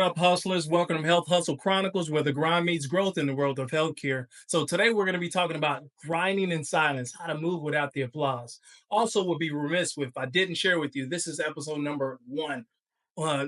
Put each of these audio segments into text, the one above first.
What up, hustlers? Welcome to Health Hustle Chronicles, where the grind meets growth in the world of healthcare. So, today we're going to be talking about grinding in silence, how to move without the applause. Also, would be remiss if I didn't share with you, this is episode number one,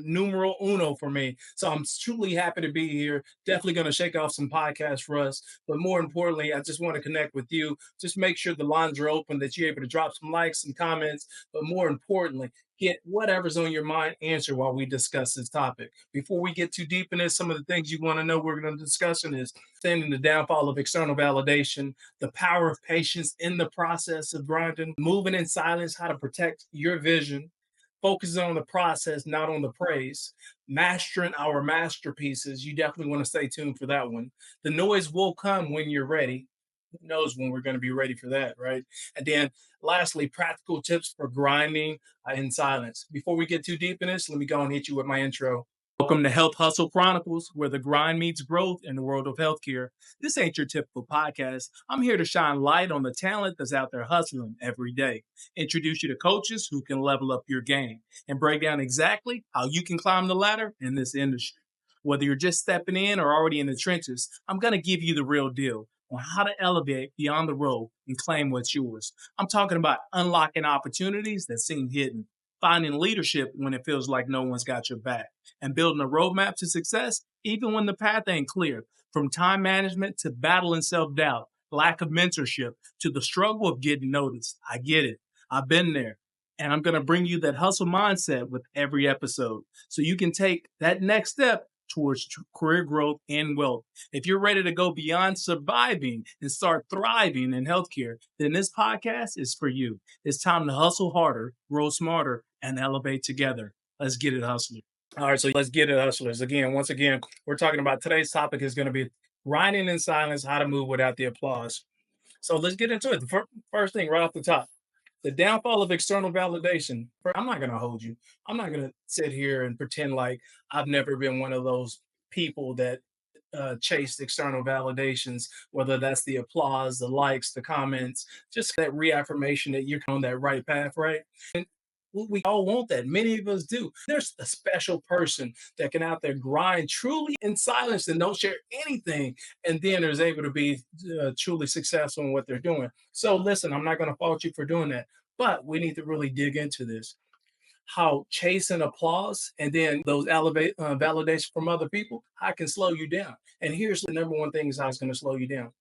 numero uno for me. So, I'm truly happy to be here. Definitely going to shake off some podcasts for us. But more importantly, I just want to connect with you. Just make sure the lines are open, that you're able to drop some likes and comments. But more importantly, get whatever's on your mind answered while we discuss this topic. Before we get too deep in this, some of the things you want to know we're going to discuss is understanding the downfall of external validation, the power of patience in the process of grinding, moving in silence, how to protect your vision, focusing on the process, not on the praise, mastering our masterpieces. You definitely want to stay tuned for that one. The noise will come when you're ready. Who knows when we're going to be ready for that, right? And then lastly, practical tips for grinding in silence. Before we get too deep in this, let me go and hit you with my intro. Welcome to Health Hustle Chronicles, where the grind meets growth in the world of healthcare. This ain't your typical podcast. I'm here to shine light on the talent that's out there hustling every day, introduce you to coaches who can level up your game, and break down exactly how you can climb the ladder in this industry. Whether you're just stepping in or already in the trenches, I'm going to give you the real deal on how to elevate beyond the role and claim what's yours. I'm talking about unlocking opportunities that seem hidden, finding leadership when it feels like no one's got your back, and building a roadmap to success even when the path ain't clear. From time management to battling self-doubt, lack of mentorship to the struggle of getting noticed. I get it. I've been there. And I'm going to bring you that hustle mindset with every episode so you can take that next step towards career growth and wealth. If you're ready to go beyond surviving and start thriving in healthcare, then this podcast is for you. It's time to hustle harder, grow smarter, and elevate together. Let's get it, hustlers. All right, so let's get it, hustlers. Once again, we're talking about today's topic is going to be grinding in silence, how to move without the applause. So let's get into it. The first thing right off the top, the downfall of external validation. I'm not going to hold you. I'm not going to sit here and pretend like I've never been one of those people that chased external validations, whether that's the applause, the likes, the comments, just that reaffirmation that you're on that right path, right? And we all want that. Many of us do. There's a special person that can out there grind truly in silence and don't share anything, and then is able to be truly successful in what they're doing. So listen, I'm not going to fault you for doing that, but we need to really dig into this. How chasing applause and then those elevate validation from other people, I can slow you down. And here's the number one thing is how it's going to slow you down.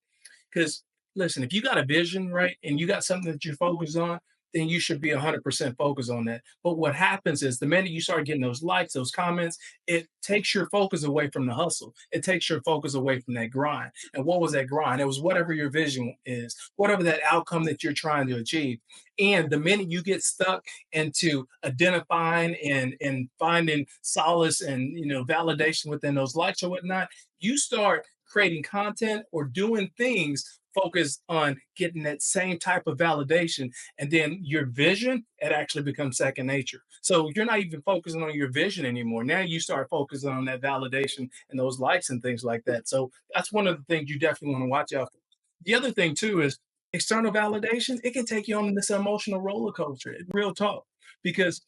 Because listen, if you got a vision, right, and you got something that you're focused on, then you should be 100% focused on that. But what happens is the minute you start getting those likes, those comments, it takes your focus away from the hustle. It takes your focus away from that grind. And what was that grind? It was whatever your vision is, whatever that outcome that you're trying to achieve. And the minute you get stuck into identifying and finding solace and validation within those likes or whatnot, you start creating content or doing things focused on getting that same type of validation, and then your vision, it actually becomes second nature. So you're not even focusing on your vision anymore. Now you start focusing on that validation and those likes and things like that. So that's one of the things you definitely want to watch out for. The other thing too is external validation. It can take you on this emotional roller coaster, real talk, because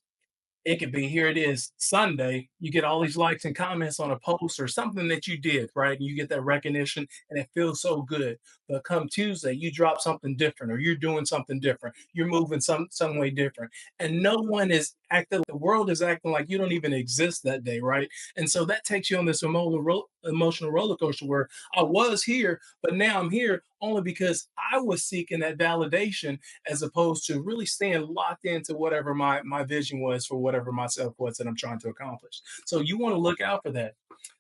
it could be, here it is, Sunday, you get all these likes and comments on a post or something that you did, right? And you get that recognition and it feels so good. But come Tuesday, you drop something different or you're doing something different. You're moving some way different. And no one is acting, the world is acting like you don't even exist that day, right? And so that takes you on this emotional roller coaster where I was here, but now I'm here only because I was seeking that validation as opposed to really staying locked into whatever my vision was for whatever myself was that I'm trying to accomplish. So you want to look out for that.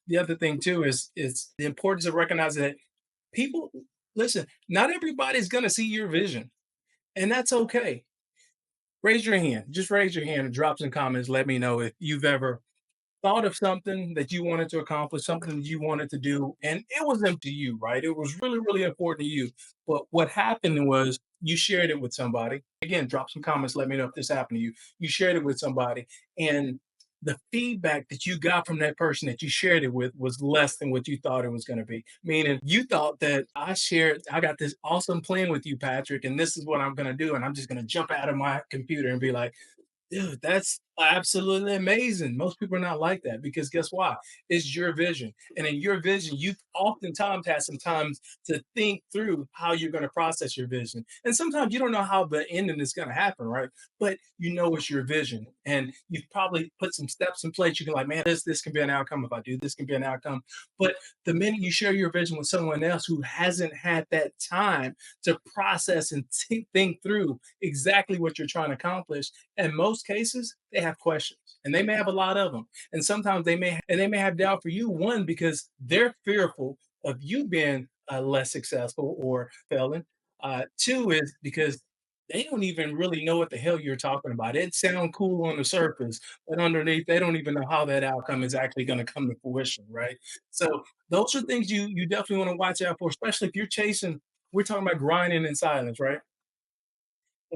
The other thing too is the importance of recognizing that people listen, not everybody's gonna see your vision, and that's okay. Raise your hand. Just raise your hand and drop some comments. Let me know if you've ever thought of something that you wanted to accomplish, something that you wanted to do, and it wasn't to you, right? It was really, really important to you. But what happened was you shared it with somebody. Again, drop some comments. Let me know if this happened to you. You shared it with somebody, and the feedback that you got from that person that you shared it with was less than what you thought it was going to be. Meaning, you thought that I got this awesome plan with you, Patrick, and this is what I'm going to do. And I'm just going to jump out of my computer and be like, dude, that's Absolutely amazing. Most people are not like that because guess why? It's your vision. And in your vision, you oftentimes have some time to think through how you're going to process your vision. And sometimes you don't know how the ending is going to happen, right? But you know it's your vision. And you've probably put some steps in place. You can like, man, this can be an outcome. If I do this can be an outcome. But the minute you share your vision with someone else who hasn't had that time to process and think through exactly what you're trying to accomplish, in most cases, they have questions and they may have a lot of them. And sometimes they may have doubt for you, one, because they're fearful of you being less successful or failing. Two is because they don't even really know what the hell you're talking about. It sounds cool on the surface, but underneath, they don't even know how that outcome is actually going to come to fruition, right? So those are things you definitely want to watch out for, especially if you're chasing. We're talking about grinding in silence, right?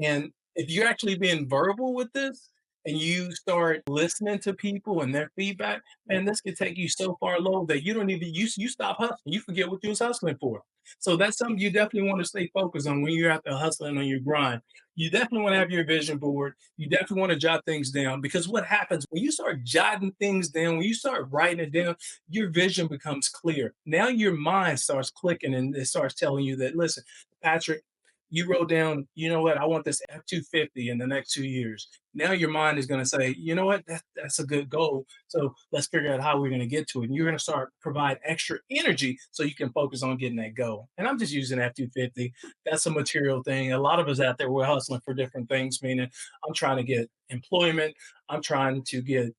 And if you're actually being verbal with this and you start listening to people and their feedback, man, this could take you so far low that you don't even you stop hustling. You forget what you was hustling for. So that's something you definitely want to stay focused on when you're out there hustling on your grind. You definitely want to have your vision board. You definitely want to jot things down because what happens when you start jotting things down, when you start writing it down, your vision becomes clear. Now your mind starts clicking and it starts telling you that, listen, Patrick, you wrote down, you know what, I want this F-250 in the next 2 years. Now your mind is going to say, you know what, that's a good goal. So let's figure out how we're going to get to it. And you're going to start provide extra energy so you can focus on getting that goal. And I'm just using F-250. That's a material thing. A lot of us out there, we're hustling for different things, meaning I'm trying to get employment. I'm trying to get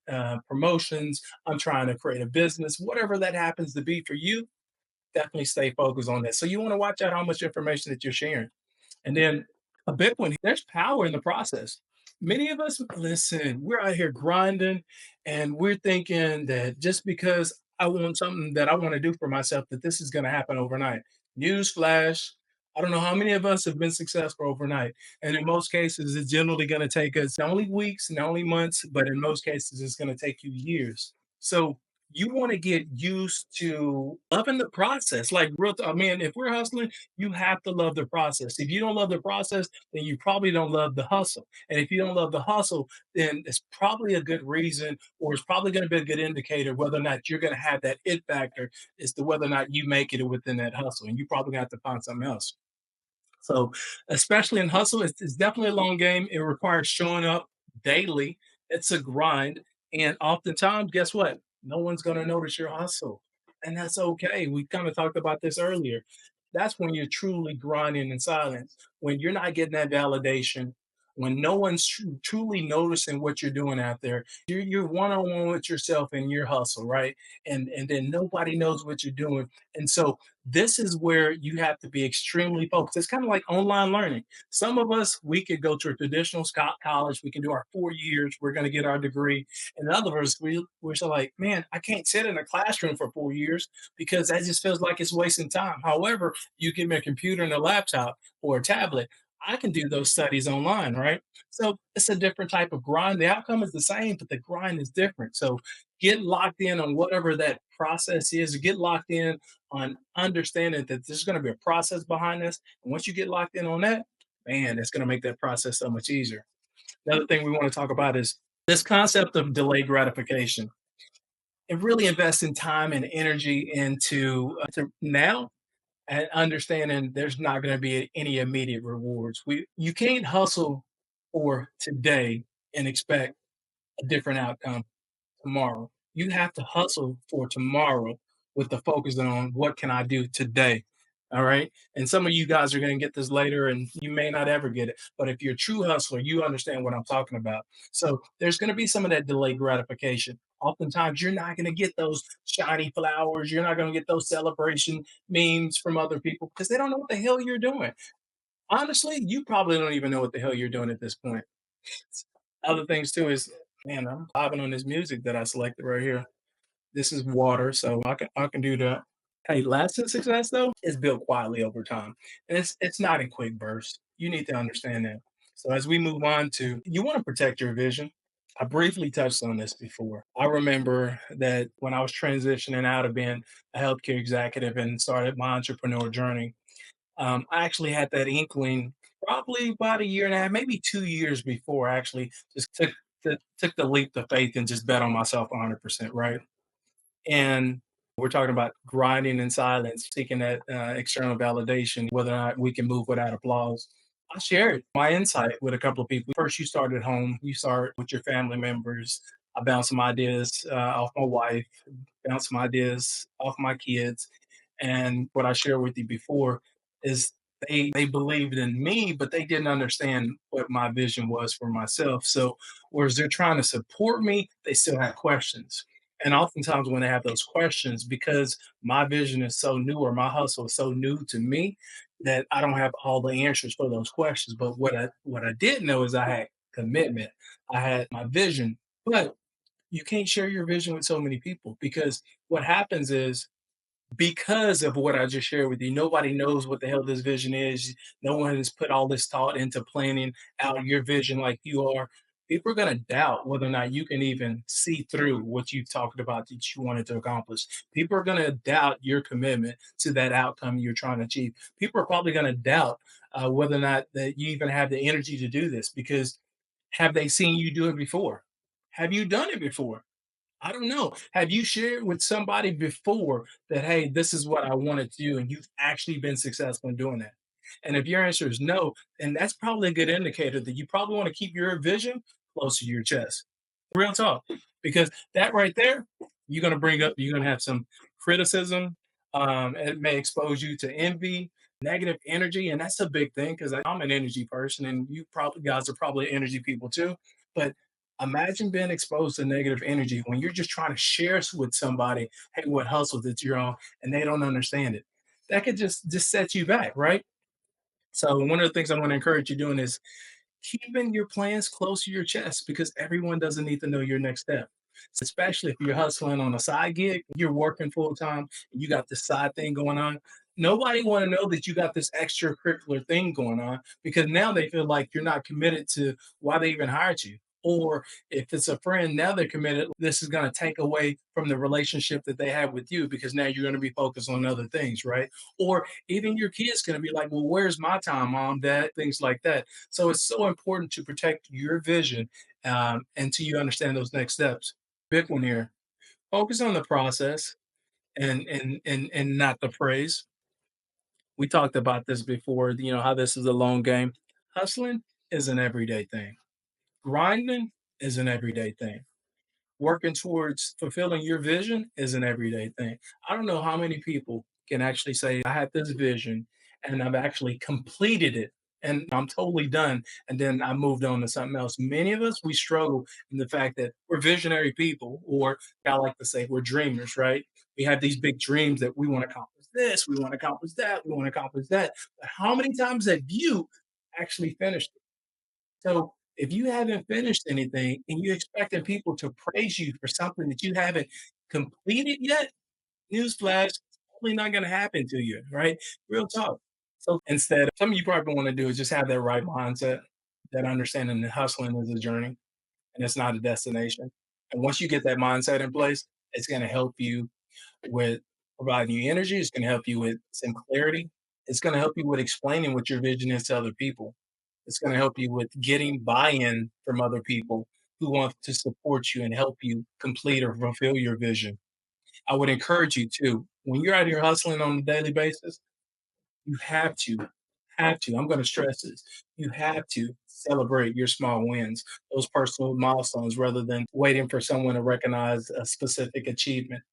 promotions. I'm trying to create a business, whatever that happens to be for you. Definitely stay focused on that. So you want to watch out how much information that you're sharing. And then a big one, there's power in the process. Many of us, listen, we're out here grinding and we're thinking that just because I want something that I want to do for myself, that this is going to happen overnight. Newsflash, I don't know how many of us have been successful overnight. And in most cases, it's generally going to take us not only weeks, not only months, but in most cases, it's going to take you years. So you want to get used to loving the process. Like real, I mean, if we're hustling, you have to love the process. If you don't love the process, then you probably don't love the hustle. And if you don't love the hustle, then it's probably a good reason, or it's probably going to be a good indicator whether or not you're going to have that it factor as to whether or not you make it within that hustle. And you probably have to find something else. So, especially in hustle, it's definitely a long game. It requires showing up daily. It's a grind. And oftentimes, guess what? No one's going to notice your hustle. And that's okay. We kind of talked about this earlier. That's when you're truly grinding in silence, when you're not getting that validation, when no one's truly noticing what you're doing out there. You're one on one with yourself and your hustle, right? And then nobody knows what you're doing. And so this is where you have to be extremely focused. It's kind of like online learning. Some of us, we could go to a traditional college, we can do our 4 years, we're going to get our degree. And others, we're so like, man, I can't sit in a classroom for 4 years because that just feels like it's wasting time. However, you give me a computer and a laptop or a tablet, I can do those studies online, right? So it's a different type of grind. The outcome is the same, but the grind is different. So get locked in on whatever that process is, get locked in on understanding that there's going to be a process behind this. And once you get locked in on that, man, it's going to make that process so much easier. Another thing we want to talk about is this concept of delayed gratification. And really investing time and energy into to now and understanding there's not going to be any immediate rewards. You can't hustle for today and expect a different outcome tomorrow. You have to hustle for tomorrow with the focus on what can I do today. All right. And some of you guys are going to get this later and you may not ever get it. But if you're a true hustler, you understand what I'm talking about. So there's going to be some of that delayed gratification. Oftentimes, you're not going to get those shiny flowers. You're not going to get those celebration memes from other people because they don't know what the hell you're doing. Honestly, you probably don't even know what the hell you're doing at this point. Other things too is, man, I'm vibing on this music that I selected right here. This is water, so I can do that. Hey, lasting success though is built quietly over time, and it's not in quick bursts. You need to understand that. So as we move on to, you want to protect your vision. I briefly touched on this before. I remember that when I was transitioning out of being a healthcare executive and started my entrepreneur journey, I actually had that inkling probably about a year and a half, maybe 2 years before. Actually, just took took the leap of faith and just bet on myself 100%, right? And we're talking about grinding in silence, seeking that external validation, whether or not we can move without applause. I shared my insight with a couple of people. First, you start at home, you start with your family members. I bounce some ideas off my wife, bounce some ideas off my kids. And what I shared with you before is they believed in me, but they didn't understand what my vision was for myself. So whereas they're trying to support me, they still have questions. And oftentimes when they have those questions, because my vision is so new or my hustle is so new to me, that I don't have all the answers for those questions. But what I did know is I had commitment. I had my vision. But you can't share your vision with so many people because what happens is because of what I just shared with you, nobody knows what the hell this vision is. No one has put all this thought into planning out your vision like you are. People are going to doubt whether or not you can even see through what you've talked about that you wanted to accomplish. People are going to doubt your commitment to that outcome you're trying to achieve. People are probably going to doubt whether or not that you even have the energy to do this because have they seen you do it before? Have you done it before? I don't know. Have you shared with somebody before that, hey, this is what I wanted to do, and you've actually been successful in doing that? And if your answer is no, then that's probably a good indicator that you probably want to keep your vision close to your chest. Real talk. Because that right there, you're going to have some criticism. It may expose you to envy, negative energy. And that's a big thing because I'm an energy person and you probably guys are probably energy people too. But imagine being exposed to negative energy when you're just trying to share with somebody, hey, what hustle that you're on, and they don't understand it. That could just set you back, right? So one of the things I'm going to encourage you doing is keeping your plans close to your chest because everyone doesn't need to know your next step. Especially if you're hustling on a side gig, you're working full time, you got this side thing going on. Nobody want to know that you got this extracurricular thing going on because now they feel like you're not committed to why they even hired you. Or if it's a friend, now they're committed. This is going to take away from the relationship that they have with you because now you're going to be focused on other things, right? Or even your kids going to be like, well, where's my time, mom, dad, things like that. So it's so important to protect your vision until you understand those next steps. Big one here. Focus on the process and not the praise. We talked about this before, you know, how this is a long game. Hustling is an everyday thing. Grinding is an everyday thing. Working towards fulfilling your vision is an everyday thing. I don't know how many people can actually say, I had this vision and I've actually completed it and I'm totally done. And then I moved on to something else. Many of us, we struggle in the fact that we're visionary people, or I like to say we're dreamers, right? We have these big dreams that we want to accomplish this, we want to accomplish that, we want to accomplish that. But how many times have you actually finished it? So if you haven't finished anything and you're expecting people to praise you for something that you haven't completed yet, newsflash, it's probably not going to happen to you, right? Real talk. So instead, something you probably want to do is just have that right mindset, that understanding that hustling is a journey and it's not a destination. And once you get that mindset in place, it's going to help you with providing you energy. It's going to help you with some clarity. It's going to help you with explaining what your vision is to other people. It's going to help you with getting buy-in from other people who want to support you and help you complete or fulfill your vision. I would encourage you to, when you're out here hustling on a daily basis, you I'm going to stress this. You have to celebrate your small wins, those personal milestones, rather than waiting for someone to recognize a specific achievement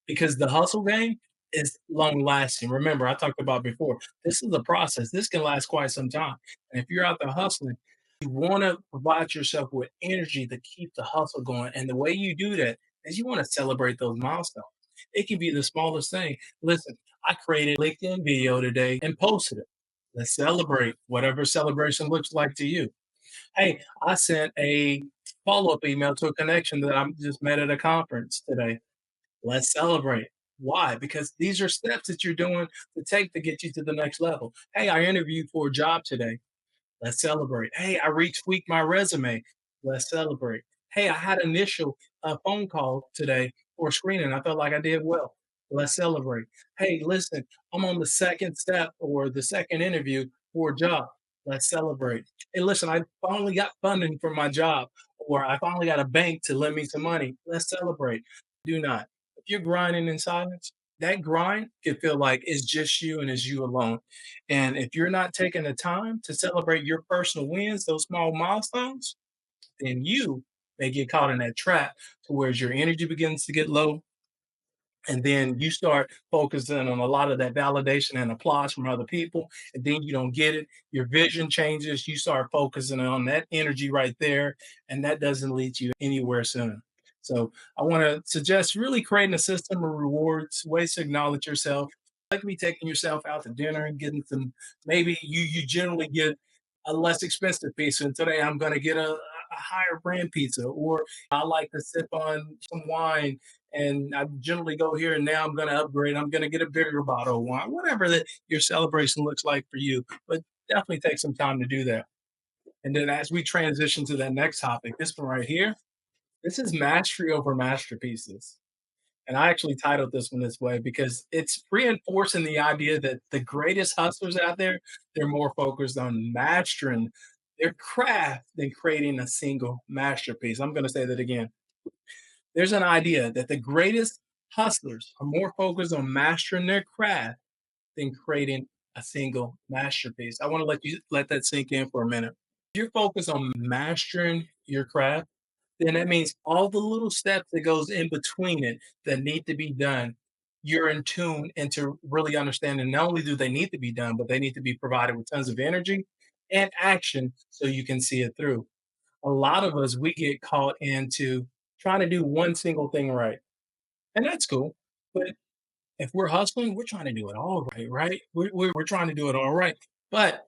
because the hustle game is long lasting. Remember, I talked about before, this is a process. This can last quite some time. And if you're out there hustling, you want to provide yourself with energy to keep the hustle going. And the way you do that is you want to celebrate those milestones. It can be the smallest thing. Listen, I created a LinkedIn video today and posted it. Let's celebrate whatever celebration looks like to you. Hey, I sent a follow up email to a connection that I just met at a conference today. Let's celebrate. Why? Because these are steps that you're doing to take to get you to the next level. Hey, I interviewed for a job today. Let's celebrate. Hey, I retweaked my resume. Let's celebrate. Hey, I had an initial phone call today for screening. I felt like I did well. Let's celebrate. Hey, listen, I'm on the second step or the second interview for a job. Let's celebrate. Hey, listen, I finally got funding for my job, or I finally got a bank to lend me some money. Let's celebrate. Do not. If you're grinding in silence, that grind can feel like it's just you and it's you alone. And if you're not taking the time to celebrate your personal wins, those small milestones, then you may get caught in that trap to where your energy begins to get low, and then you start focusing on a lot of that validation and applause from other people, and then you don't get it. Your vision changes. You start focusing on that energy right there, and that doesn't lead you anywhere soon. So I want to suggest really creating a system of rewards, ways to acknowledge yourself. Like me taking yourself out to dinner and getting some. Maybe you generally get a less expensive pizza, and today I'm going to get a higher brand pizza, or I like to sip on some wine and I generally go here and now I'm going to upgrade. I'm going to get a bigger bottle of wine, whatever that your celebration looks like for you. But definitely take some time to do that. And then as we transition to that next topic, this one right here, this is mastery over masterpieces. And I actually titled this one this way because it's reinforcing the idea that the greatest hustlers out there, they're more focused on mastering their craft than creating a single masterpiece. I'm going to say that again. There's an idea that the greatest hustlers are more focused on mastering their craft than creating a single masterpiece. I want to let that sink in for a minute. If you're focused on mastering your craft, then that means all the little steps that goes in between it that need to be done, you're in tune into really understanding not only do they need to be done, but they need to be provided with tons of energy and action so you can see it through. A lot of us, we get caught into trying to do one single thing right. And that's cool. But if we're hustling, we're trying to do it all right, right? We're trying to do it all right. But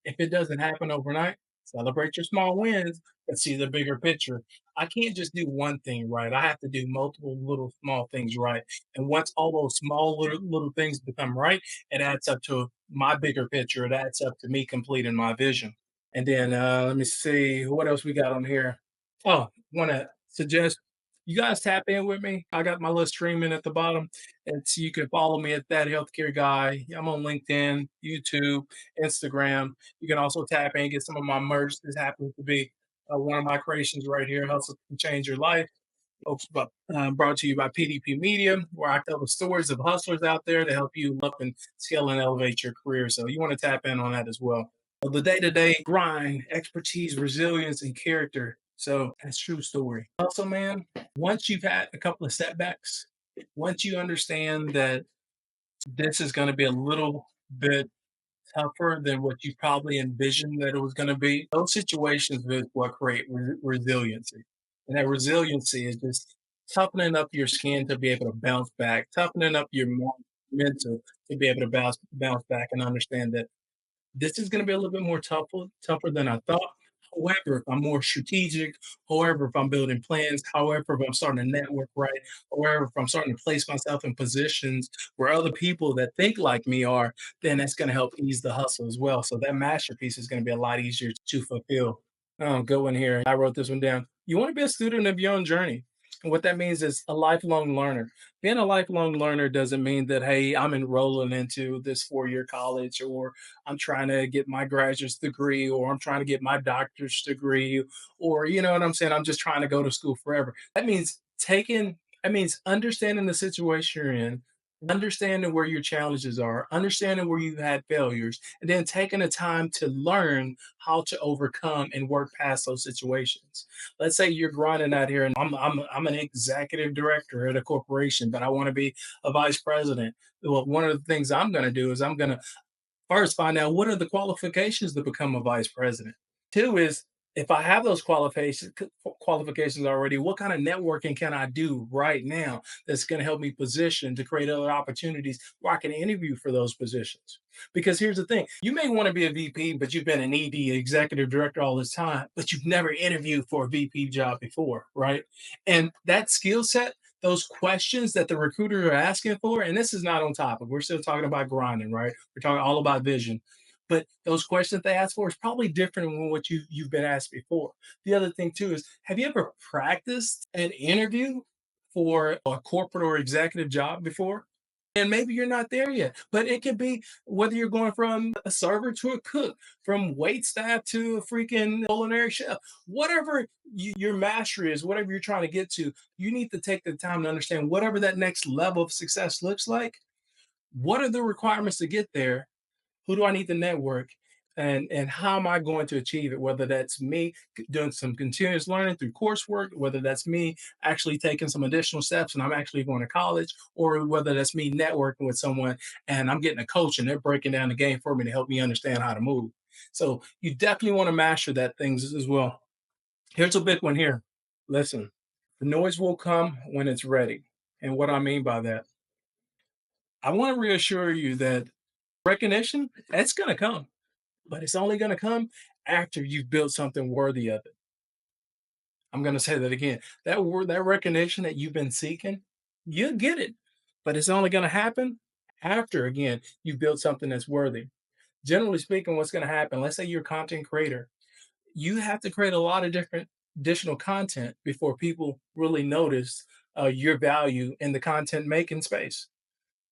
if it doesn't happen overnight, celebrate your small wins, but see the bigger picture. I can't just do one thing right. I have to do multiple little small things right. And once all those small little things become right, it adds up to my bigger picture. It adds up to me completing my vision. And then let me see what else we got on here. Oh, want to suggest you guys tap in with me. I got my little streaming at the bottom, and so you can follow me at that healthcare guy. I'm on LinkedIn, YouTube, Instagram. You can also tap in, get some of my merch. This happens to be one of my creations right here. Hustle can change your life. Brought to you by PDP Media, where I tell the stories of hustlers out there to help you up and scale and elevate your career. So you want to tap in on that as well. The day-to-day grind, expertise, resilience, and character. So that's true story. Also, man, once you've had a couple of setbacks, once you understand that this is going to be a little bit tougher than what you probably envisioned that it was going to be. Those situations is what create resiliency. And that resiliency is just toughening up your skin to be able to bounce back, toughening up your mental to be able to bounce back and understand that this is going to be a little bit more tougher than I thought. However, if I'm more strategic, however, if I'm building plans, however, if I'm starting to network right, however, if I'm starting to place myself in positions where other people that think like me are, then that's going to help ease the hustle as well. So that masterpiece is going to be a lot easier to fulfill. Oh, good one here. I wrote this one down. You want to be a student of your own journey. And what that means is a lifelong learner. Being a lifelong learner doesn't mean that, hey, I'm enrolling into this 4 year college, or I'm trying to get my graduate's degree, or I'm trying to get my doctor's degree, or you know what I'm saying? I'm just trying to go to school forever. That means understanding the situation you're in, understanding where your challenges are, understanding where you've had failures, and then taking the time to learn how to overcome and work past those situations. Let's say you're grinding out here and I'm an executive director at a corporation, but I want to be a vice president. Well, one of the things I'm going to do is I'm going to first, find out what are the qualifications to become a vice president. Two is if I have those qualifications already, what kind of networking can I do right now that's going to help me position to create other opportunities where I can interview for those positions? Because here's the thing: you may want to be a VP, but you've been an ED, executive director, all this time, but you've never interviewed for a VP job before, right? And that skill set, those questions that the recruiter are asking for, and this is not on topic. We're still talking about grinding, right? We're talking all about vision. But those questions they ask for is probably different than what you've been asked before. The other thing too is, have you ever practiced an interview for a corporate or executive job before? And maybe you're not there yet, but it could be whether you're going from a server to a cook, from wait staff to a freaking culinary chef, whatever your mastery is, whatever you're trying to get to, you need to take the time to understand whatever that next level of success looks like. What are the requirements to get there? Who do I need to network? And how am I going to achieve it? Whether that's me doing some continuous learning through coursework, whether that's me actually taking some additional steps and I'm actually going to college, or whether that's me networking with someone and I'm getting a coach and they're breaking down the game for me to help me understand how to move. So you definitely want to master that things as well. Here's a big one here. Listen, the noise will come when it's ready. And what I mean by that, I want to reassure you that recognition, it's going to come, but it's only going to come after you've built something worthy of it. I'm going to say that again. That word, that recognition that you've been seeking, you'll get it, but it's only going to happen after, again, you've built something that's worthy. Generally speaking, what's going to happen, let's say you're a content creator, you have to create a lot of different additional content before people really notice your value in the content making space,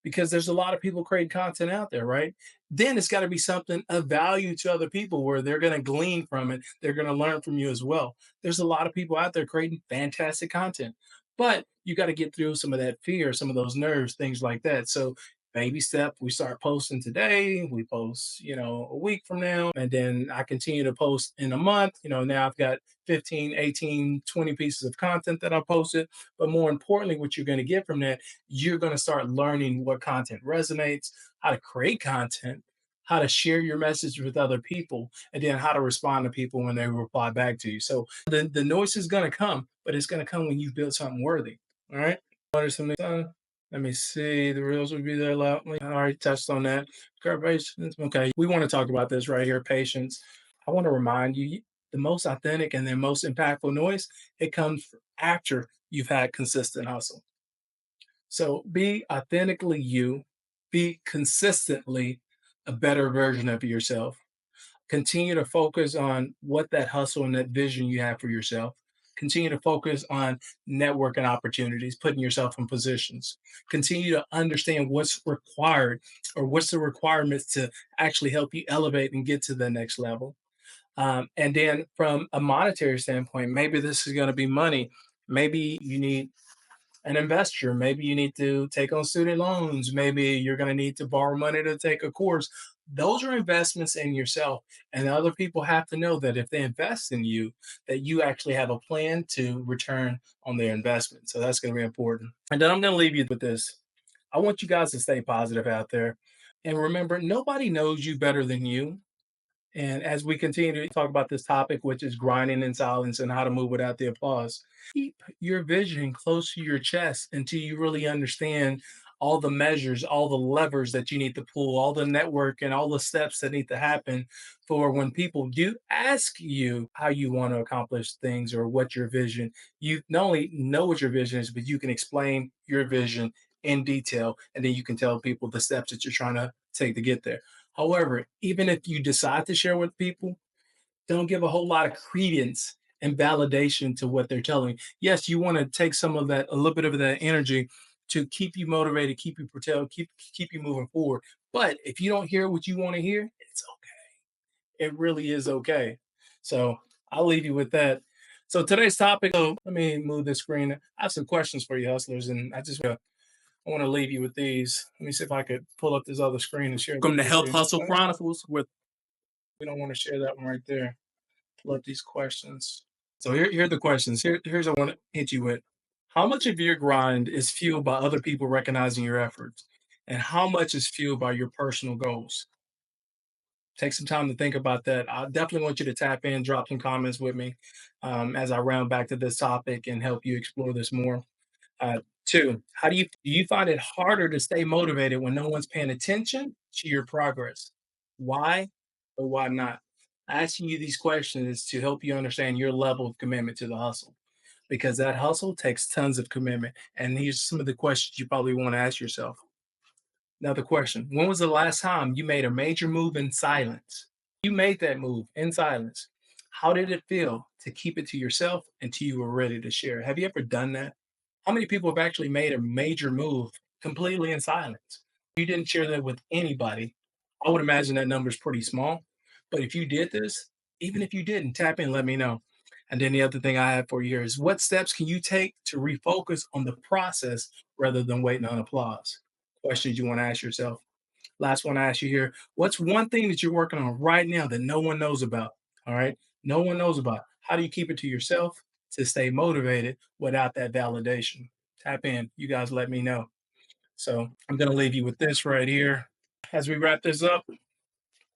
because there's a lot of people creating content out there, right? Then it's got to be something of value to other people where they're going to glean from it. They're going to learn from you as well. There's a lot of people out there creating fantastic content, but you got to get through some of that fear, some of those nerves, things like that. So, baby step, we start posting today, we post, a week from now, and then I continue to post in a month. Now I've got 15, 18, 20 pieces of content that I posted. But more importantly, what you're going to get from that, you're going to start learning what content resonates, how to create content, how to share your message with other people, and then how to respond to people when they reply back to you. So the noise is going to come, but it's going to come when you build something worthy. All right. What are some let me see. The reels will be there loudly. I already touched on that. Patience. Okay. We want to talk about this right here. Patience. I want to remind you the most authentic and the most impactful noise, it comes after you've had consistent hustle. So be authentically you, be consistently a better version of yourself. Continue to focus on what that hustle and that vision you have for yourself. Continue to focus on networking opportunities, putting yourself in positions. Continue to understand what's required or what's the requirements to actually help you elevate and get to the next level. And then from a monetary standpoint, maybe this is going to be money. Maybe you need an investor. Maybe you need to take on student loans. Maybe you're going to need to borrow money to take a course. Those are investments in yourself. And other people have to know that if they invest in you, that you actually have a plan to return on their investment. So that's going to be important. And then I'm going to leave you with this. I want you guys to stay positive out there. And remember, nobody knows you better than you. And as we continue to talk about this topic, which is grinding in silence and how to move without the applause, keep your vision close to your chest until you really understand all the measures, all the levers that you need to pull, all the network and all the steps that need to happen for when people do ask you how you want to accomplish things or what your vision, you not only know what your vision is, but you can explain your vision in detail. And then you can tell people the steps that you're trying to take to get there. However, even if you decide to share with people, don't give a whole lot of credence and validation to what they're telling you. Yes, you want to take some of that, a little bit of that energy to keep you motivated, keep you propelled, keep you moving forward. But if you don't hear what you want to hear, it's okay. It really is okay. So I'll leave you with that. So today's topic. So let me move this screen. I have some questions for you, hustlers, and I want to leave you with these. Let me see if I could pull up this other screen and share. Welcome to Health Hustle Chronicles. With we don't want to share that one right there. Pull up these questions. So here are the questions. Here's what I want to hit you with. How much of your grind is fueled by other people recognizing your efforts, and how much is fueled by your personal goals? Take some time to think about that. I definitely want you to tap in, drop some comments with me as I round back to this topic and help you explore this more. Two, how do you find it harder to stay motivated when no one's paying attention to your progress? Why or why not? Asking you these questions is to help you understand your level of commitment to the hustle, because that hustle takes tons of commitment. And here's some of the questions you probably want to ask yourself. Another question: when was the last time you made a major move in silence? You made that move in silence. How did it feel to keep it to yourself until you were ready to share? Have you ever done that? How many people have actually made a major move completely in silence. You didn't share that with anybody. I would imagine that number is pretty small. But if you did this, even if you didn't, tap in, let me know. And then the other thing I have for you here is what steps can you take to refocus on the process rather than waiting on applause? Questions you want to ask yourself. Last one I ask you here. What's one thing that you're working on right now that no one knows about? All right. No one knows about. How do you keep it to yourself to stay motivated without that validation? Tap in. You guys let me know. So I'm going to leave you with this right here as we wrap this up.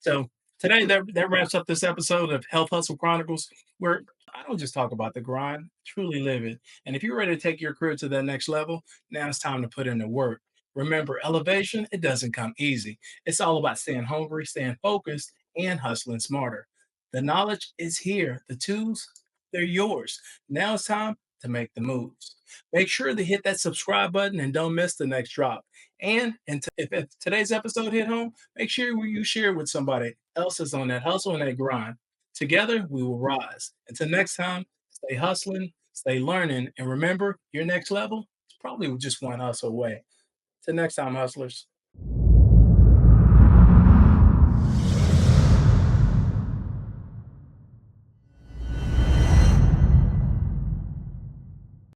So today that wraps up this episode of Health Hustle Chronicles, where I don't just talk about the grind, truly live it. And if you're ready to take your career to that next level, now it's time to put in the work. Remember, elevation, it doesn't come easy. It's all about staying hungry, staying focused, and hustling smarter. The knowledge is here. The tools, they're yours. Now it's time to make the moves. Make sure to hit that subscribe button and don't miss the next drop. And if today's episode hit home, make sure you share with somebody else that's on that hustle and that grind. Together, we will rise. Until next time, stay hustling, stay learning, and remember your next level is probably just one hustle away. Till next time, hustlers.